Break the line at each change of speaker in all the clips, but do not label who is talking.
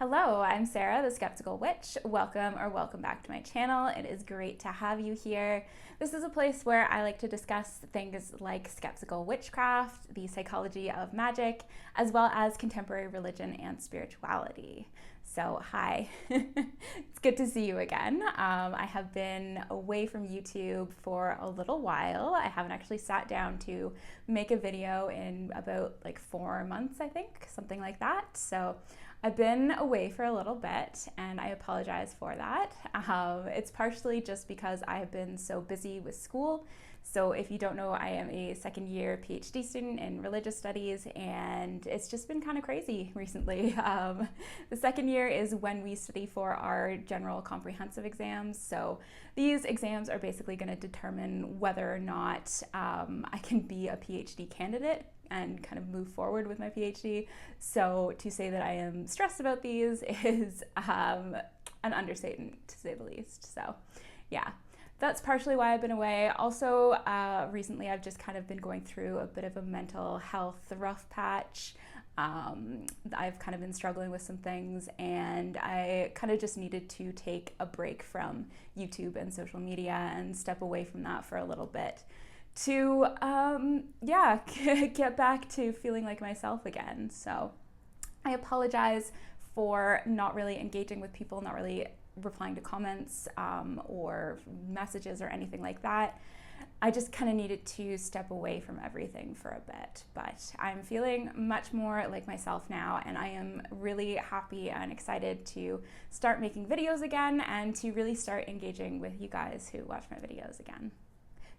Hello, I'm Sarah, the Skeptical Witch. Welcome back to my channel. It is great to have you here. This is a place where I like to discuss things like skeptical witchcraft, the psychology of magic, as well as contemporary religion and spirituality. So hi, it's good to see you again. I have been away from YouTube for a little while. I haven't actually sat down to make a video in about like 4 months, I think, something like that. So I've been away for a little bit and I apologize for that. It's partially just because I have been so busy with school. So if you don't know, I am a second year PhD student in religious studies and it's just been kind of crazy recently. The second year is when we study for our general comprehensive exams. So these exams are basically going to determine whether or not I can be a PhD candidate and kind of move forward with my PhD. So to say that I am stressed about these is an understatement, to say the least. So yeah, that's partially why I've been away. Also, recently I've just kind of been going through a bit of a mental health rough patch. I've kind of been struggling with some things and I kind of just needed to take a break from YouTube and social media and step away from that for a little bit to get back to feeling like myself again. So I apologize for not really engaging with people, not really replying to comments or messages or anything like that. I just kind of needed to step away from everything for a bit, but I'm feeling much more like myself now and I am really happy and excited to start making videos again and to really start engaging with you guys who watch my videos again.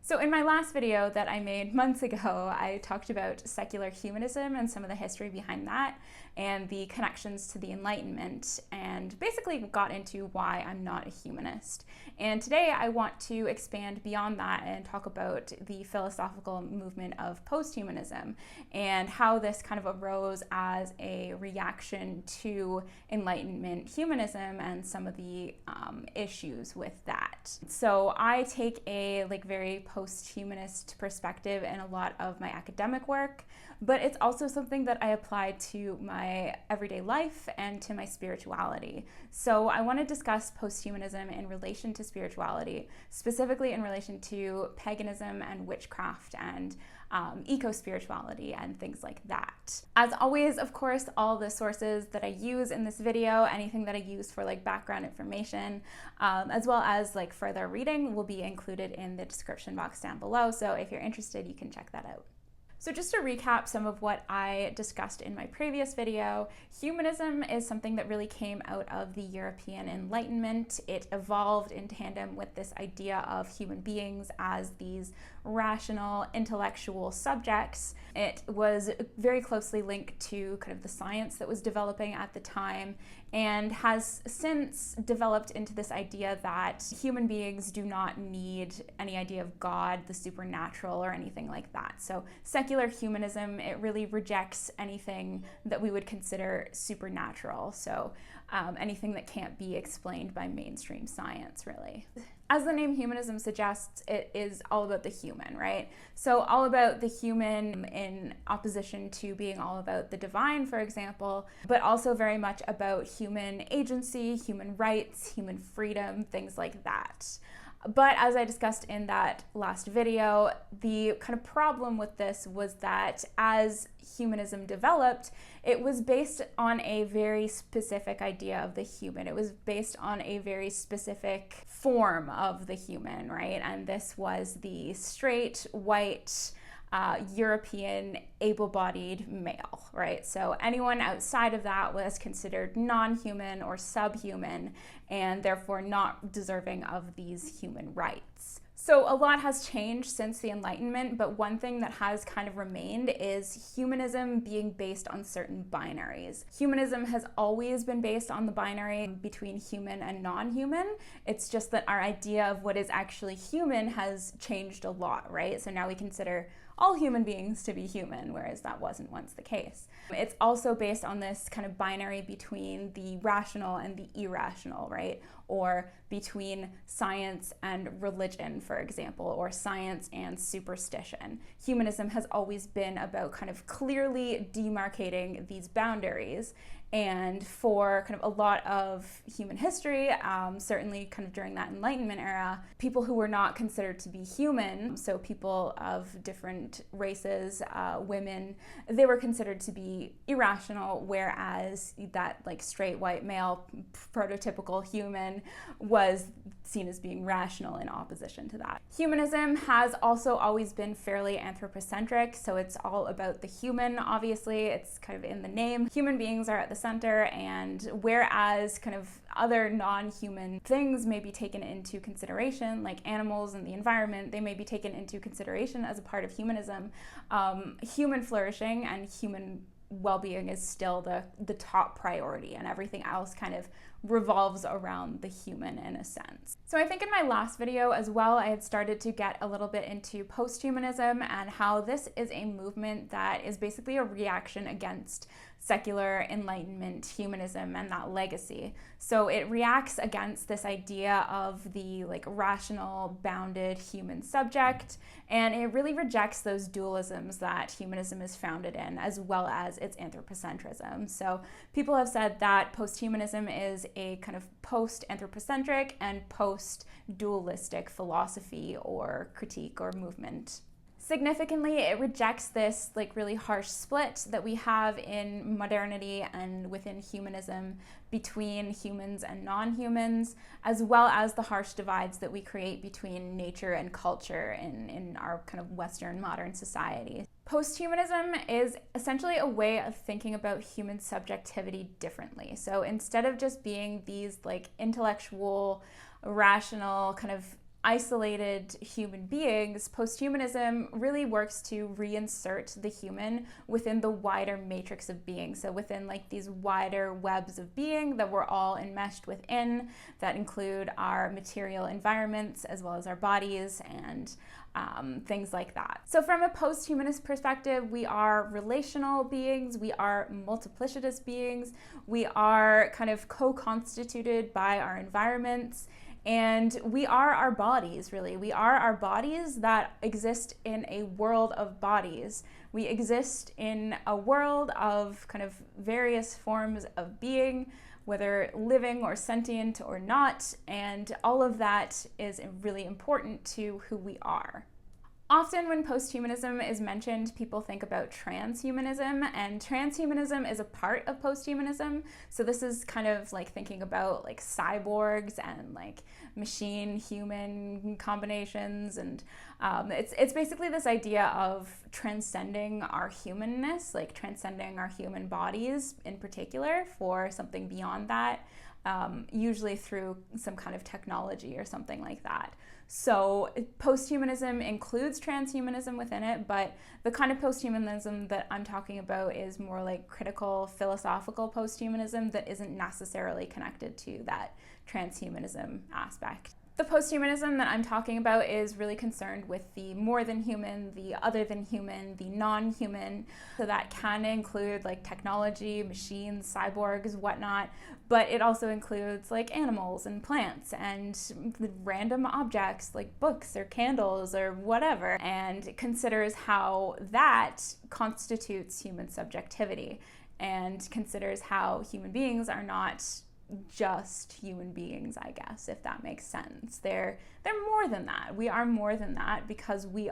So in my last video that I made months ago, I talked about secular humanism and some of the history behind that and the connections to the Enlightenment and basically got into why I'm not a humanist. And today I want to expand beyond that and talk about the philosophical movement of posthumanism and how this kind of arose as a reaction to Enlightenment humanism and some of the issues with that. So I take a very post-humanist perspective in a lot of my academic work, but it's also something that I apply to my everyday life and to my spirituality. So I want to discuss post-humanism in relation to spirituality, specifically in relation to paganism and witchcraft and eco-spirituality and things like that. As always, of course, all the sources that I use in this video, anything that I use for background information, as well as further reading will be included in the description box down below. So if you're interested, you can check that out. So just to recap some of what I discussed in my previous video, humanism is something that really came out of the European Enlightenment. It evolved in tandem with this idea of human beings as these rational, intellectual subjects. It was very closely linked to kind of the science that was developing at the time and has since developed into this idea that human beings do not need any idea of God, the supernatural, or anything like that. So secular humanism, it really rejects anything that we would consider supernatural. So anything that can't be explained by mainstream science, really. As the name humanism suggests, it is all about the human, right? So all about the human in opposition to being all about the divine, for example, but also very much about human agency, human rights, human freedom, things like that. But as I discussed in that last video, the kind of problem with this was that as humanism developed, it was based on a very specific idea of the human. It was based on a very specific form of the human, right? And this was the straight, white, European, able-bodied male, right? So anyone outside of that was considered non-human or subhuman and therefore not deserving of these human rights. So a lot has changed since the Enlightenment, but one thing that has kind of remained is humanism being based on certain binaries. Humanism has always been based on the binary between human and non-human. It's just that our idea of what is actually human has changed a lot, right? So now we consider all human beings to be human, whereas that wasn't once the case. It's also based on this kind of binary between the rational and the irrational, right? Or between science and religion, for example, or science and superstition. Humanism has always been about kind of clearly demarcating these boundaries And for kind of a lot of human history, certainly kind of during that Enlightenment era, people who were not considered to be human, so people of different races, women, they were considered to be irrational, whereas that like straight white male prototypical human was seen as being rational in opposition to that. Humanism has also always been fairly anthropocentric, so it's all about the human, obviously. It's kind of in the name. Human beings are at the center, and whereas kind of other non-human things may be taken into consideration, like animals and the environment, they may be taken into consideration as a part of humanism. Human flourishing and human well-being is still the top priority, and everything else kind of revolves around the human in a sense. So I think in my last video as well, I had started to get a little bit into posthumanism and how this is a movement that is basically a reaction against secular Enlightenment humanism and that legacy. So it reacts against this idea of the like rational, bounded human subject, and it really rejects those dualisms that humanism is founded in, as well as its anthropocentrism. So people have said that posthumanism is a kind of post-anthropocentric and post-dualistic philosophy or critique or movement. Significantly, it rejects this like really harsh split that we have in modernity and within humanism between humans and non-humans, as well as the harsh divides that we create between nature and culture in our kind of Western modern society. Posthumanism is essentially a way of thinking about human subjectivity differently. So instead of just being these like intellectual, rational, kind of isolated human beings, posthumanism really works to reinsert the human within the wider matrix of being. So within like these wider webs of being that we're all enmeshed within, that include our material environments as well as our bodies and things like that. So from a post-humanist perspective, we are relational beings, we are multiplicitous beings, we are kind of co-constituted by our environments, and we are our bodies, really. We are our bodies that exist in a world of bodies. We exist in a world of kind of various forms of being, whether living or sentient or not, and all of that is really important to who we are. Often when posthumanism is mentioned, people think about transhumanism, and transhumanism is a part of posthumanism. So this is kind of like thinking about like cyborgs and like machine-human combinations, and it's basically this idea of transcending our humanness, like transcending our human bodies in particular for something beyond that, usually through some kind of technology or something like that. So posthumanism includes transhumanism within it, but the kind of posthumanism that I'm talking about is more like critical, philosophical posthumanism that isn't necessarily connected to that transhumanism aspect. The posthumanism that I'm talking about is really concerned with the more than human, the other than human, the non-human. So that can include like technology, machines, cyborgs, whatnot, but it also includes like animals and plants and random objects like books or candles or whatever, and considers how that constitutes human subjectivity and considers how human beings are not just human beings, I guess, if that makes sense. They're more than that. We are more than that because we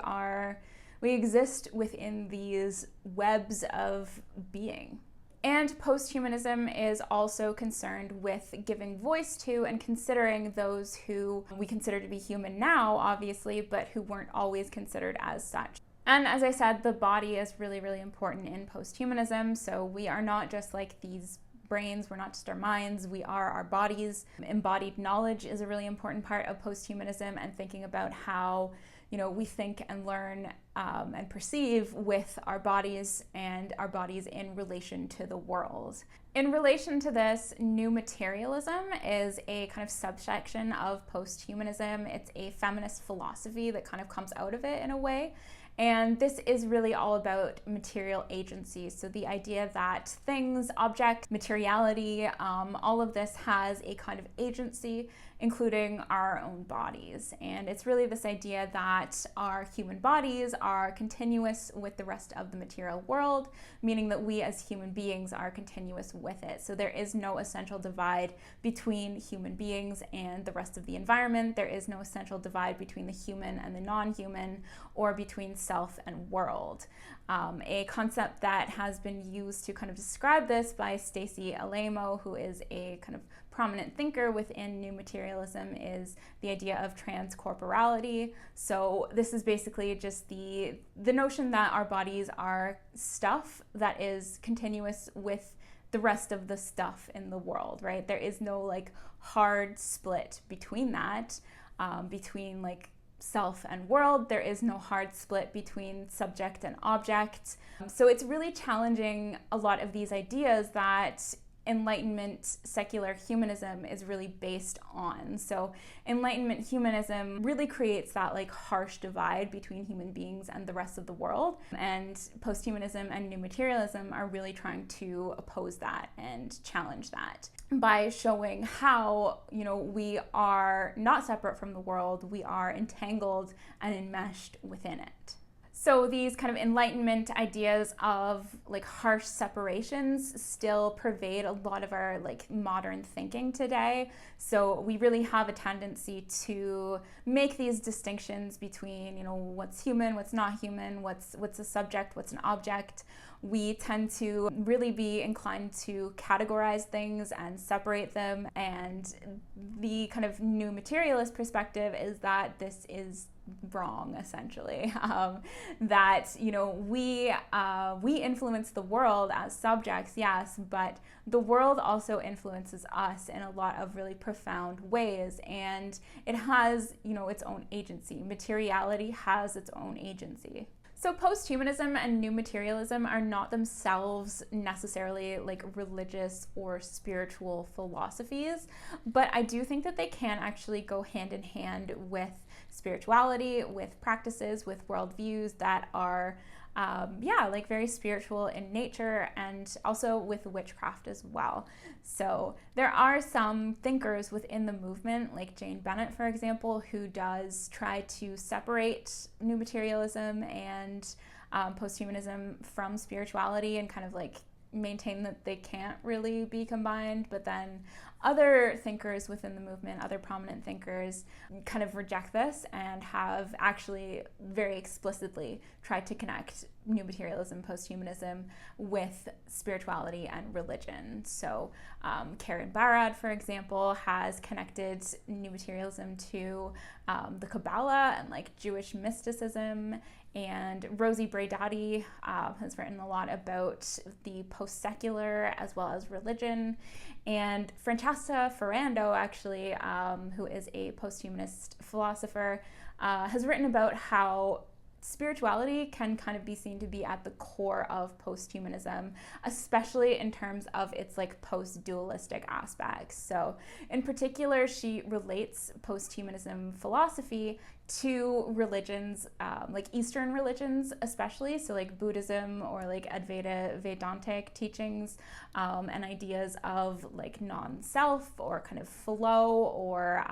exist within these webs of being. And posthumanism is also concerned with giving voice to and considering those who we consider to be human now, obviously, but who weren't always considered as such. And as I said, the body is really, really important in posthumanism. So we are not just like these brains, we're not just our minds, we are our bodies. Embodied knowledge is a really important part of posthumanism, and thinking about how, you know, we think and learn and perceive with our bodies and our bodies in relation to the world. In relation to this, new materialism is a kind of subsection of posthumanism. It's a feminist philosophy that kind of comes out of it in a way. And this is really all about material agency. So the idea that things, objects, materiality, all of this has a kind of agency, including our own bodies. And it's really this idea that our human bodies are continuous with the rest of the material world, meaning that we as human beings are continuous with it. So there is no essential divide between human beings and the rest of the environment. There is no essential divide between the human and the non-human, or between self and world. A concept that has been used to kind of describe this by Stacey Alamo, who is a kind of prominent thinker within New Materialism, is the idea of transcorporality. So this is basically just the notion that our bodies are stuff that is continuous with the rest of the stuff in the world, right? There is no like hard split between that, between like self and world. There is no hard split between subject and object. So it's really challenging a lot of these ideas that Enlightenment secular humanism is really based on. So Enlightenment humanism really creates that like harsh divide between human beings and the rest of the world. And posthumanism and New Materialism are really trying to oppose that and challenge that by showing how, we are not separate from the world, we are entangled and enmeshed within it. So these kind of Enlightenment ideas of like harsh separations still pervade a lot of our like modern thinking today. So we really have a tendency to make these distinctions between, what's human, what's not human, what's a subject, what's an object. We tend to really be inclined to categorize things and separate them. And the kind of New Materialist perspective is that this is wrong, essentially. That we influence the world as subjects, yes, but the world also influences us in a lot of really profound ways, and it has its own agency. Materiality has its own agency. So posthumanism and New Materialism are not themselves necessarily like religious or spiritual philosophies, but I do think that they can actually go hand in hand with spirituality, with practices, with worldviews that are like very spiritual in nature, and also with witchcraft as well. So there are some thinkers within the movement, like Jane Bennett, for example, who does try to separate New Materialism and posthumanism from spirituality and kind of like maintain that they can't really be combined. But then other thinkers within the movement, other prominent thinkers, kind of reject this and have actually very explicitly tried to connect New Materialism, posthumanism with spirituality and religion. So Karen Barad, for example, has connected New Materialism to the Kabbalah and like Jewish mysticism. And Rosie Braidotti has written a lot about the post-secular as well as religion. And Francesca Ferrando, actually, who is a post-humanist philosopher, has written about how spirituality can kind of be seen to be at the core of posthumanism, especially in terms of its like post-dualistic aspects. So in particular, she relates posthumanism philosophy to religions, like Eastern religions especially, so like Buddhism or like Advaita Vedantic teachings, and ideas of like non-self or kind of flow or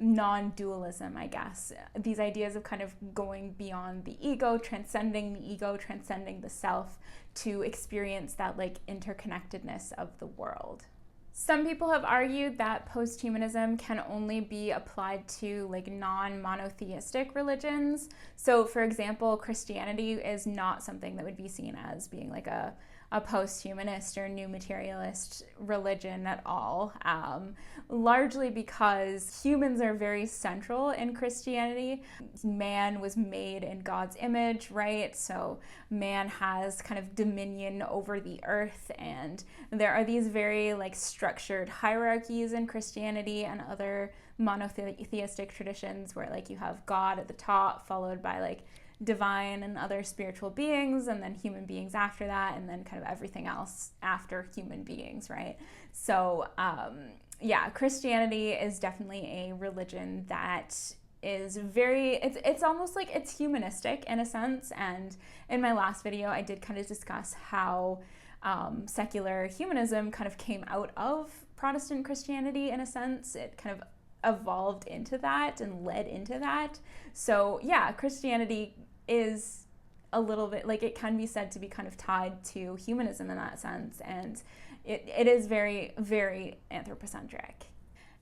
non-dualism, I guess. These ideas of kind of going beyond the ego, transcending the self to experience that like interconnectedness of the world. Some people have argued that posthumanism can only be applied to like non-monotheistic religions. So for example, Christianity is not something that would be seen as being like a post-humanist or new materialist religion at all, largely because humans are very central in Christianity. Man was made in God's image, right? So man has kind of dominion over the earth, and there are these very like structured hierarchies in Christianity and other monotheistic traditions where like you have God at the top, followed by like divine and other spiritual beings, and then human beings after that, and then kind of everything else after human beings, right? So Christianity is definitely a religion that is very, it's almost like it's humanistic in a sense. And in my last video, I did kind of discuss how secular humanism kind of came out of Protestant Christianity in a sense. It kind of evolved into that and led into that. So yeah, Christianity is a little bit like, it can be said to be kind of tied to humanism in that sense, and it is very, very anthropocentric.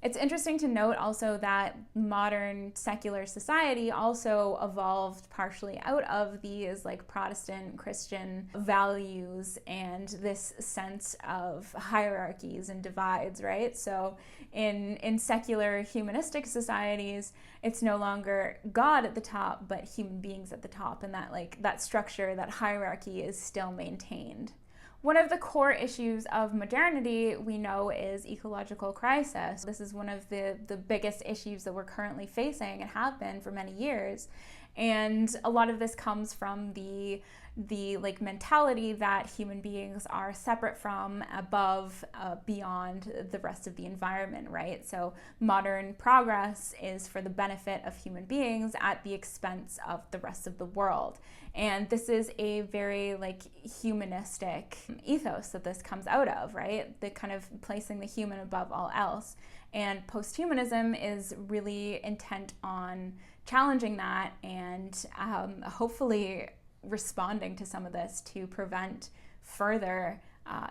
It's interesting to note also that modern secular society also evolved partially out of these like Protestant Christian values and this sense of hierarchies and divides, right? So in secular humanistic societies, it's no longer God at the top, but human beings at the top, and that like that structure, that hierarchy is still maintained. One of the core issues of modernity, we know, is ecological crisis. This is one of the biggest issues that we're currently facing and have been for many years. And a lot of this comes from the like mentality that human beings are separate from, above, beyond the rest of the environment, right? So modern progress is for the benefit of human beings at the expense of the rest of the world. And this is a very like humanistic ethos that this comes out of, right? The kind of placing the human above all else. And posthumanism is really intent on challenging that and hopefully responding to some of this to prevent further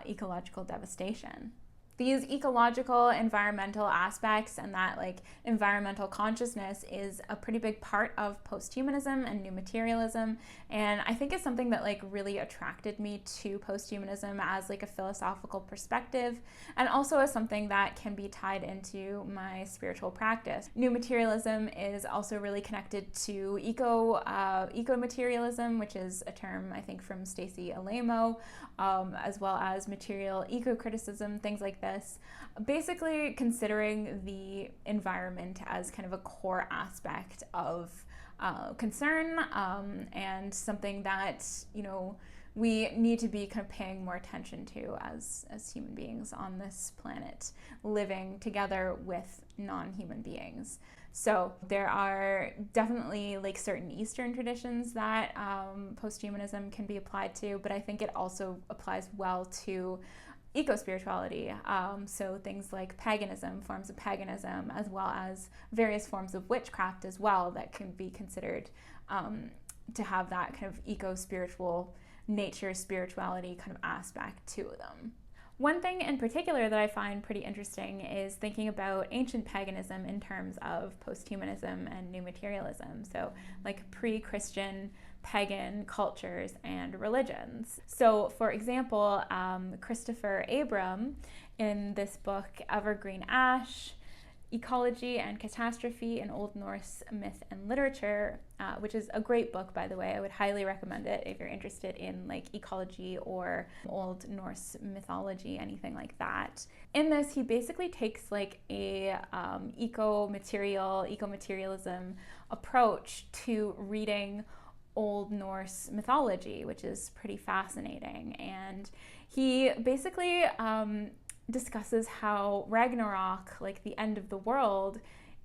ecological devastation. These ecological, environmental aspects and that like environmental consciousness is a pretty big part of posthumanism and new materialism. And I think it's something that like really attracted me to posthumanism as like a philosophical perspective, and also as something that can be tied into my spiritual practice. New materialism is also really connected to eco-materialism, which is a term I think from Stacey Alamo, as well as material eco-criticism, things like this. Basically considering the environment as kind of a core aspect of concern, and something that, you know, we need to be kind of paying more attention to as human beings on this planet, living together with non-human beings. So there are definitely like certain Eastern traditions that posthumanism can be applied to, but I think it also applies well to eco-spirituality. So things like paganism, forms of paganism, as well as various forms of witchcraft as well that can be considered to have that kind of eco-spiritual nature, spirituality kind of aspect to them. One thing in particular that I find pretty interesting is thinking about ancient paganism in terms of posthumanism and new materialism. So like pre-Christian pagan cultures and religions. So for example, Christopher Abram in this book, Evergreen Ash, Ecology and Catastrophe in Old Norse Myth and Literature, which is a great book, by the way. I would highly recommend it if you're interested in like ecology or Old Norse mythology, anything like that. In this, he basically takes like a eco-materialism approach to reading Old Norse mythology, which is pretty fascinating. And he basically discusses how Ragnarok, like the end of the world,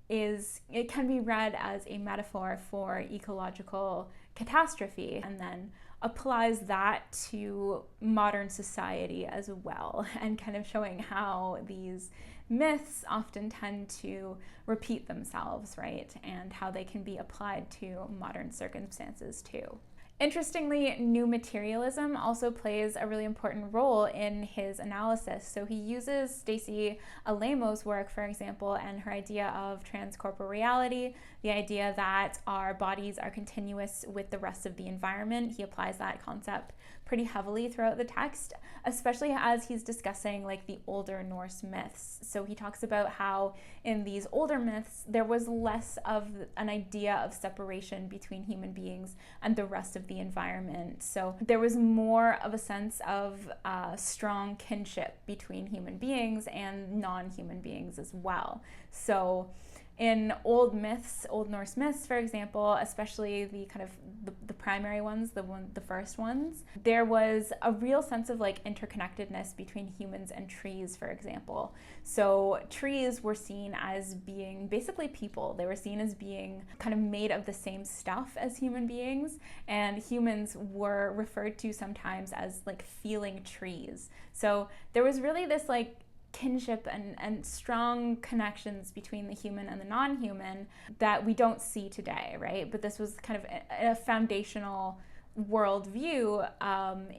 it can be read as a metaphor for ecological catastrophe, and then applies that to modern society as well, and kind of showing how these myths often tend to repeat themselves, right? And how they can be applied to modern circumstances too. Interestingly, new materialism also plays a really important role in his analysis. So he uses Stacey Alamo's work, for example, and her idea of transcorporeality, the idea that our bodies are continuous with the rest of the environment. He applies that concept pretty heavily throughout the text, especially as he's discussing like the older Norse myths. So he talks about how in these older myths, there was less of an idea of separation between human beings and the rest of the environment. So there was more of a sense of strong kinship between human beings and non-human beings as well. So In old myths, Old Norse myths, for example, especially the kind of the primary ones, the first ones, there was a real sense of like interconnectedness between humans and trees, for example. So trees were seen as being basically people. They were seen as being kind of made of the same stuff as human beings, and humans were referred to sometimes as like feeling trees. So there was really this like kinship and strong connections between the human and the non-human that we don't see today, right? But this was kind of a foundational worldview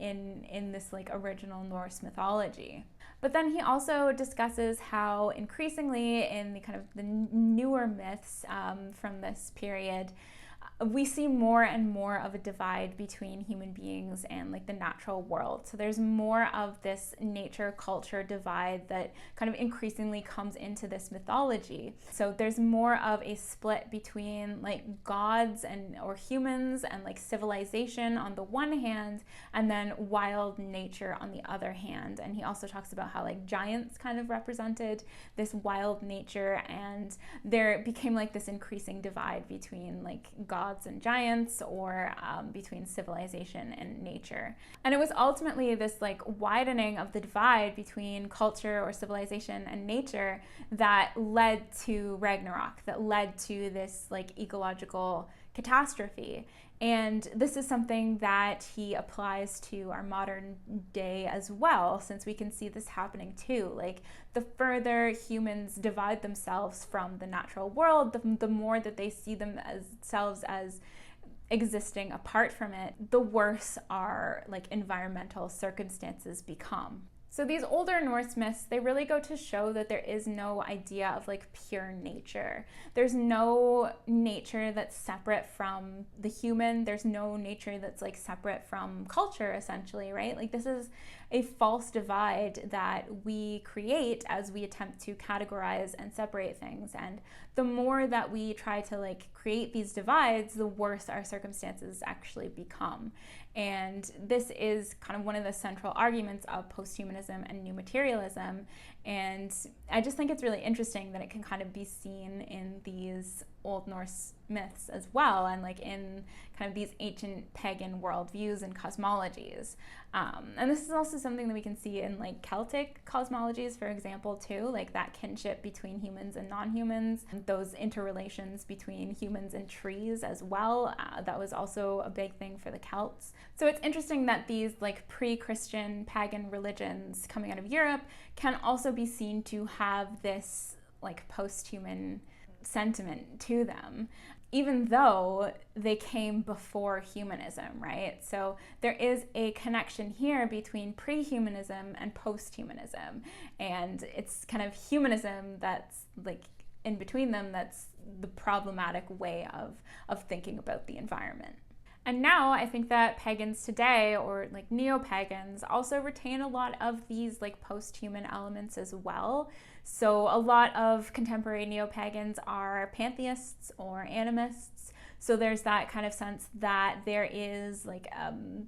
in this like original Norse mythology. But then he also discusses how increasingly in the kind of the newer myths from this period, we see more and more of a divide between human beings and like the natural world. So there's more of this nature culture divide that kind of increasingly comes into this mythology. So there's more of a split between like gods and or humans and like civilization on the one hand, and then wild nature on the other hand. And he also talks about how like giants kind of represented this wild nature, and there became like this increasing divide between like gods and giants, or between civilization and nature. And it was ultimately this like widening of the divide between culture or civilization and nature that led to Ragnarok, that led to this like ecological catastrophe. And this is something that he applies to our modern day as well, since we can see this happening too. Like the further humans divide themselves from the natural world, the more that they see themselves as existing apart from it, the worse our like environmental circumstances become. So these older Norse myths, they really go to show that there is no idea of like pure nature. There's no nature that's separate from the human. There's no nature that's like separate from culture, essentially, right? Like this is a false divide that we create as we attempt to categorize and separate things. And the more that we try to like create these divides, the worse our circumstances actually become. And this is kind of one of the central arguments of posthumanism and new materialism. And I just think it's really interesting that it can kind of be seen in these Old Norse myths as well, and like in kind of these ancient pagan worldviews and cosmologies. And this is also something that we can see in like Celtic cosmologies, for example, too, like that kinship between humans and non-humans, those interrelations between humans and trees as well. That was also a big thing for the Celts. So it's interesting that these like pre-Christian pagan religions coming out of Europe can also be seen to have this like post-human sentiment to them, even though they came before humanism, right? So there is a connection here between pre-humanism and post-humanism, and it's kind of humanism that's like in between them that's the problematic way of thinking about the environment. And now I think that pagans today, or like neo-pagans, also retain a lot of these like post-human elements as well. So a lot of contemporary neo-pagans are pantheists or animists. So there's that kind of sense that there is like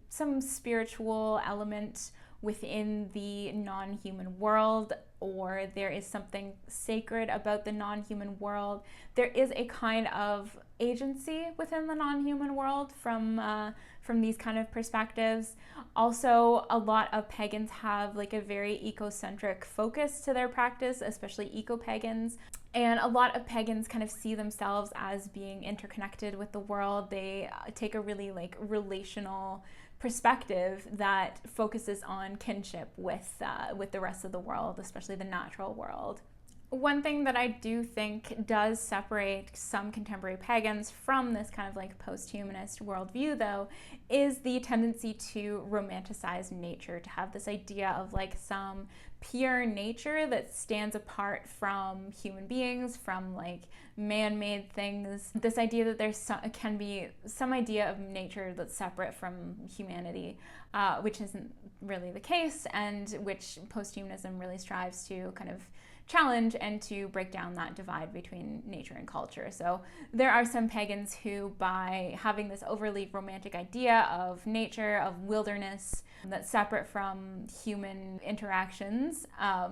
some spiritual element within the non-human world, or there is something sacred about the non-human world. There is a kind of agency within the non-human world from these kind of perspectives. Also, a lot of pagans have like a very ecocentric focus to their practice, especially eco-pagans. And a lot of pagans kind of see themselves as being interconnected with the world. They take a really like relational perspective that focuses on kinship with the rest of the world, especially the natural world. One thing that I do think does separate some contemporary pagans from this kind of like post-humanist worldview, though, is the tendency to romanticize nature, to have this idea of like some pure nature that stands apart from human beings, from like man-made things. This idea that there's can be some idea of nature that's separate from humanity, which isn't really the case, and which post-humanism really strives to kind of challenge and to break down that divide between nature and culture. So there are some pagans who, by having this overly romantic idea of nature, of wilderness, that's separate from human interactions,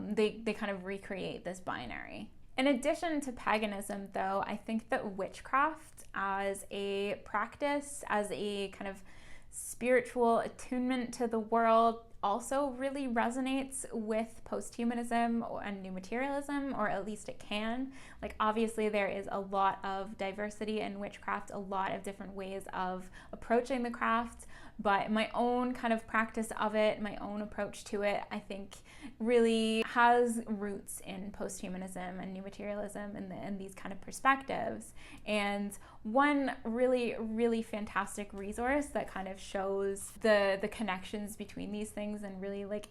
they kind of recreate this binary. In addition to paganism, though, I think that witchcraft as a practice, as a kind of spiritual attunement to the world, also really resonates with posthumanism and new materialism, or at least it can. Like, obviously there is a lot of diversity in witchcraft, a lot of different ways of approaching the craft, but my own kind of practice of it, my own approach to it, I think really has roots in posthumanism and new materialism and these kind of perspectives. And one really, really fantastic resource that kind of shows the connections between these things and really like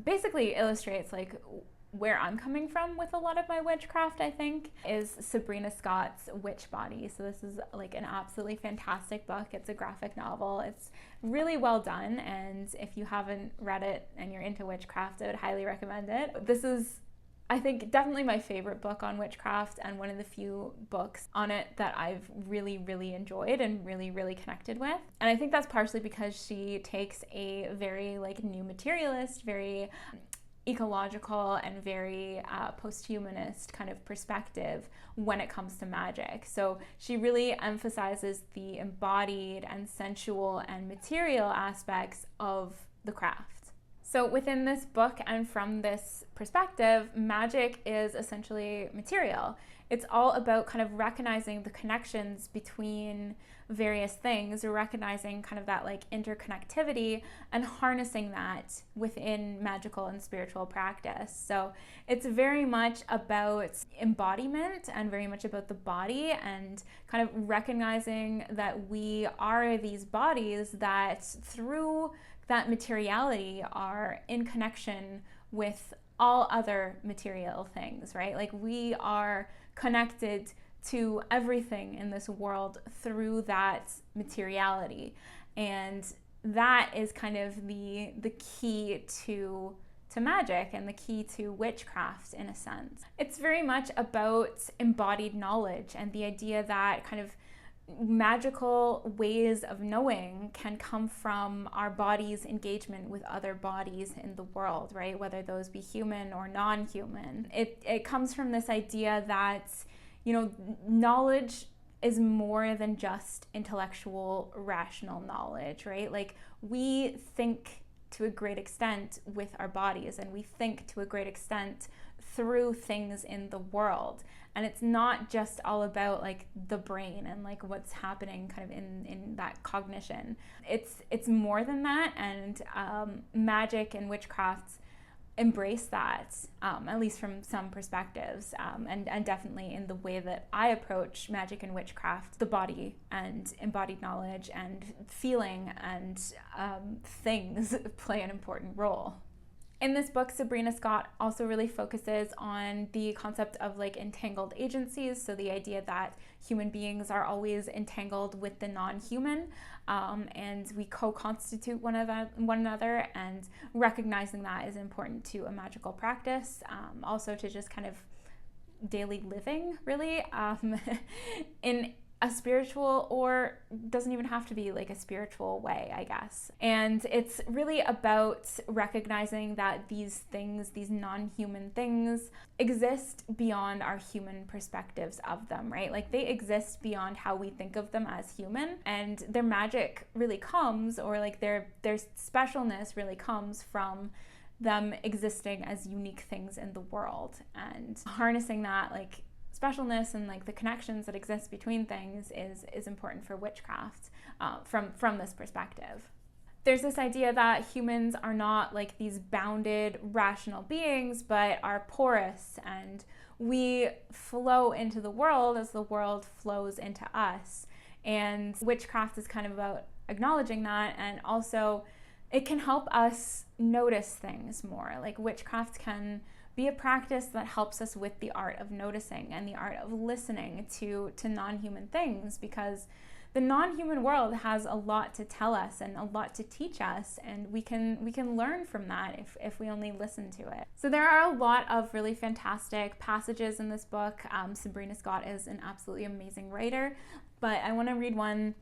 basically illustrates like where I'm coming from with a lot of my witchcraft, I think, is Sabrina Scott's Witch Body. So this is like an absolutely fantastic book. It's a graphic novel. It's really well done, and if you haven't read it and you're into witchcraft, I would highly recommend it. This is, I think, definitely my favorite book on witchcraft, and one of the few books on it that I've really, really enjoyed and really, really connected with. And I think that's partially because she takes a very like new materialist, very ecological and very post-humanist kind of perspective when it comes to magic. So she really emphasizes the embodied and sensual and material aspects of the craft. So within this book and from this perspective, magic is essentially material. It's all about kind of recognizing the connections between various things, recognizing kind of that like interconnectivity and harnessing that within magical and spiritual practice. So it's very much about embodiment and very much about the body, and kind of recognizing that we are these bodies that through that materiality are in connection with all other material things, right? Like we are connected to everything in this world through that materiality, and that is kind of the key to magic and the key to witchcraft in a sense. It's very much about embodied knowledge and the idea that kind of magical ways of knowing can come from our body's engagement with other bodies in the world, right? Whether those be human or non-human. It comes from this idea that, you know, knowledge is more than just intellectual, rational knowledge, right? Like we think to a great extent with our bodies, and we think to a great extent through things in the world. And it's not just all about like the brain and like what's happening kind of in that cognition. It's more than that, and magic and witchcraft embrace that, at least from some perspectives, and definitely in the way that I approach magic and witchcraft, the body and embodied knowledge and feeling and things play an important role. In this book, Sabrina Scott also really focuses on the concept of like entangled agencies. So the idea that human beings are always entangled with the non-human, and we co-constitute one another, and recognizing that is important to a magical practice, also to just kind of daily living, really, in a spiritual, or doesn't even have to be like a spiritual way, I guess. And it's really about recognizing that these things, these non-human things, exist beyond our human perspectives of them, right? Like they exist beyond how we think of them as human, and their magic really comes, or like their specialness really comes from them existing as unique things in the world, and harnessing that like specialness and like the connections that exist between things is important for witchcraft, from this perspective. There's this idea that humans are not like these bounded rational beings, but are porous, and we flow into the world as the world flows into us. And witchcraft is kind of about acknowledging that, and also it can help us notice things more. Like witchcraft can be a practice that helps us with the art of noticing and the art of listening to non-human things, because the non-human world has a lot to tell us and a lot to teach us, and we can learn from that if we only listen to it. So there are a lot of really fantastic passages in this book. Sabrina Scott is an absolutely amazing writer, but I want to read one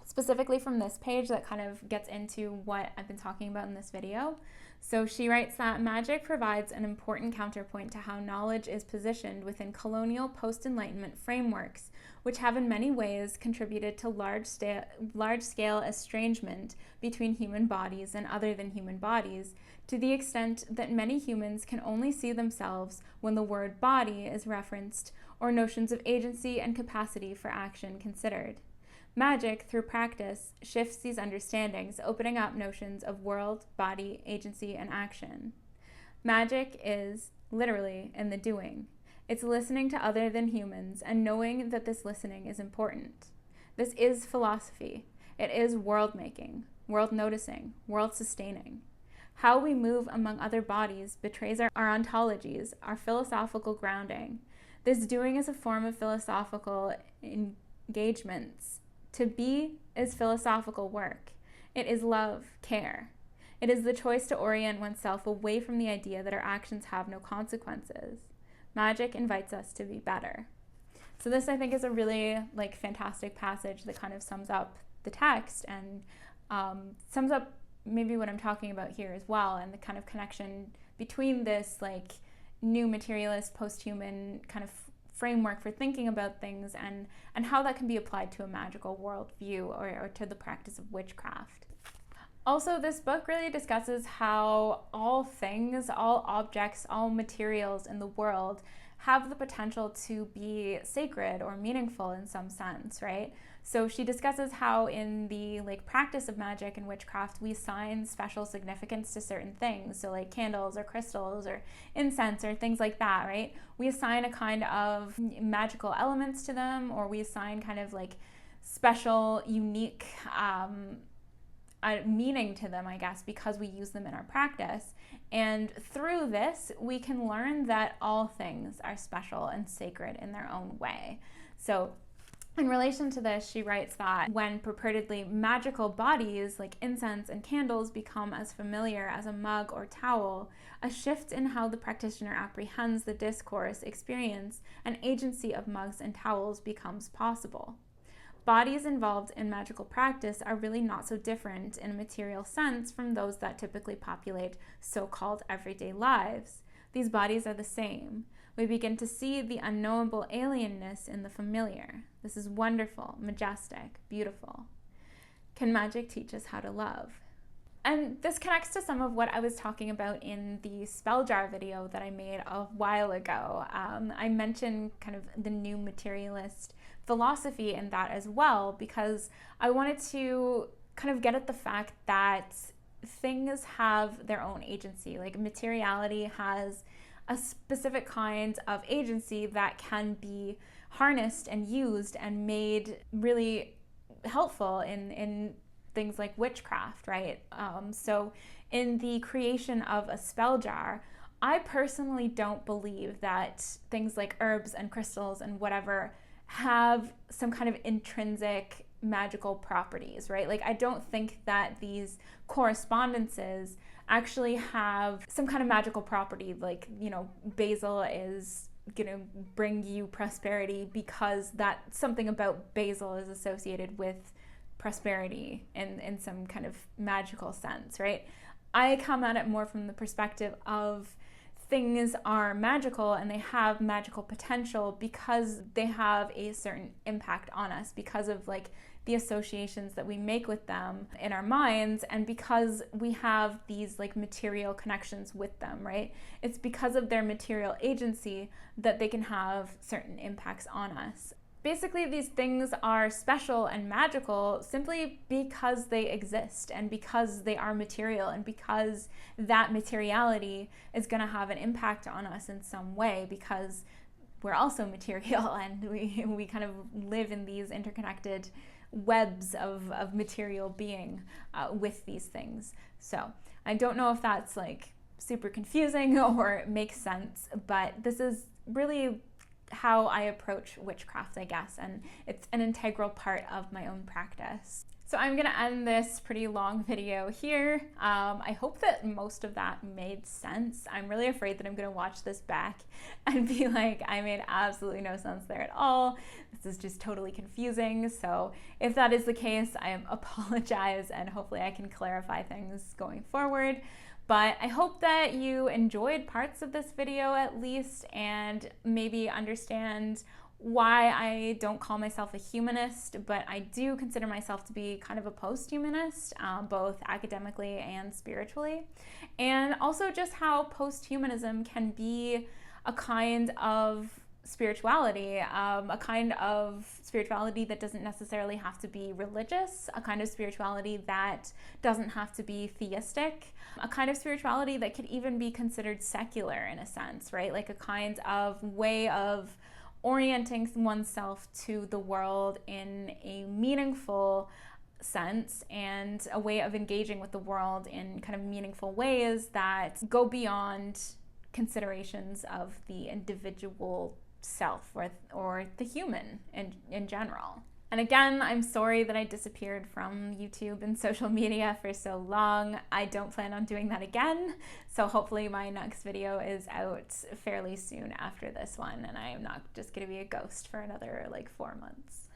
specifically from this page that kind of gets into what I've been talking about in this video. So she writes that magic provides an important counterpoint to how knowledge is positioned within colonial post-Enlightenment frameworks, which have in many ways contributed to large-scale estrangement between human bodies and other than human bodies, to the extent that many humans can only see themselves when the word body is referenced or notions of agency and capacity for action considered. Magic, through practice, shifts these understandings, opening up notions of world, body, agency, and action. Magic is literally in the doing. It's listening to other than humans and knowing that this listening is important. This is philosophy. It is world making, world noticing, world sustaining. How we move among other bodies betrays our ontologies, our philosophical grounding. This doing is a form of philosophical engagements. To be is philosophical work. It is love, care. It is the choice to orient oneself away from the idea that our actions have no consequences. Magic invites us to be better. So this, I think, is a really fantastic passage that kind of sums up the text and sums up maybe what I'm talking about here as well, and the kind of connection between this new materialist, post-human kind of framework for thinking about things and how that can be applied to a magical worldview or to the practice of witchcraft. Also, this book really discusses how all things, all objects, all materials in the world have the potential to be sacred or meaningful in some sense, right? So she discusses how in the practice of magic and witchcraft, we assign special significance to certain things. So candles or crystals or incense or things like that, right? We assign a kind of magical elements to them, or we assign kind of special, unique meaning to them, I guess, because we use them in our practice. And through this, we can learn that all things are special and sacred in their own way. So in relation to this, she writes that when purportedly magical bodies like incense and candles become as familiar as a mug or towel, a shift in how the practitioner apprehends the discourse, experience, and agency of mugs and towels becomes possible. Bodies involved in magical practice are really not so different in a material sense from those that typically populate so-called everyday lives. These bodies are the same. We begin to see the unknowable alienness in the familiar. This is wonderful, majestic, beautiful. Can magic teach us how to love? And this connects to some of what I was talking about in the spell jar video that I made a while ago. I mentioned kind of the new materialist philosophy in that as well, because I wanted to kind of get at the fact that things have their own agency. Materiality has a specific kind of agency that can be harnessed and used and made really helpful in things like witchcraft, right? So in the creation of a spell jar, I personally don't believe that things like herbs and crystals and whatever have some kind of intrinsic magical properties, right? I don't think that these correspondences actually have some kind of magical property, basil is gonna bring you prosperity because that something about basil is associated with prosperity in some kind of magical sense, right? I come at it more from the perspective of things are magical and they have magical potential because they have a certain impact on us, because of the associations that we make with them in our minds, and because we have these material connections with them, right? It's because of their material agency that they can have certain impacts on us. Basically, these things are special and magical simply because they exist and because they are material and because that materiality is going to have an impact on us in some way, because we're also material and we kind of live in these interconnected webs of material being with these things. So I don't know if that's super confusing or makes sense, but this is really how I approach witchcraft, I guess, and it's an integral part of my own practice. So I'm gonna end this pretty long video here. I hope that most of that made sense. I'm really afraid that I'm gonna watch this back and be like, I made absolutely no sense there at all. This is just totally confusing. So if that is the case, I apologize, and hopefully I can clarify things going forward. But I hope that you enjoyed parts of this video at least, and maybe understand why I don't call myself a humanist, but I do consider myself to be kind of a post-humanist, both academically and spiritually. And also just how post-humanism can be a kind of spirituality, a kind of spirituality that doesn't necessarily have to be religious, a kind of spirituality that doesn't have to be theistic, a kind of spirituality that could even be considered secular in a sense, right? Like a kind of way of orienting oneself to the world in a meaningful sense, and a way of engaging with the world in kind of meaningful ways that go beyond considerations of the individual self or the human in general. And again, I'm sorry that I disappeared from YouTube and social media for so long. I don't plan on doing that again. So hopefully my next video is out fairly soon after this one, and I am not just gonna be a ghost for another like 4 months.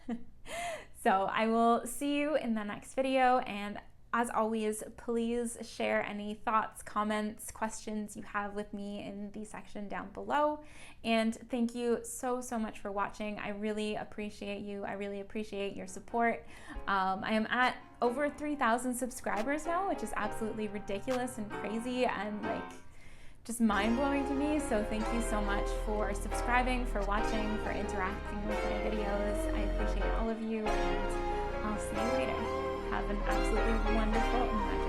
So I will see you in the next video, and as always, please share any thoughts, comments, questions you have with me in the section down below. And thank you so much for watching. I really appreciate you. I really appreciate your support. I am at over 3,000 subscribers now, which is absolutely ridiculous and crazy and like just mind-blowing to me. So thank you so much for subscribing, for watching, for interacting with my videos. I appreciate all of you, and I'll see you later. Have an absolutely wonderful and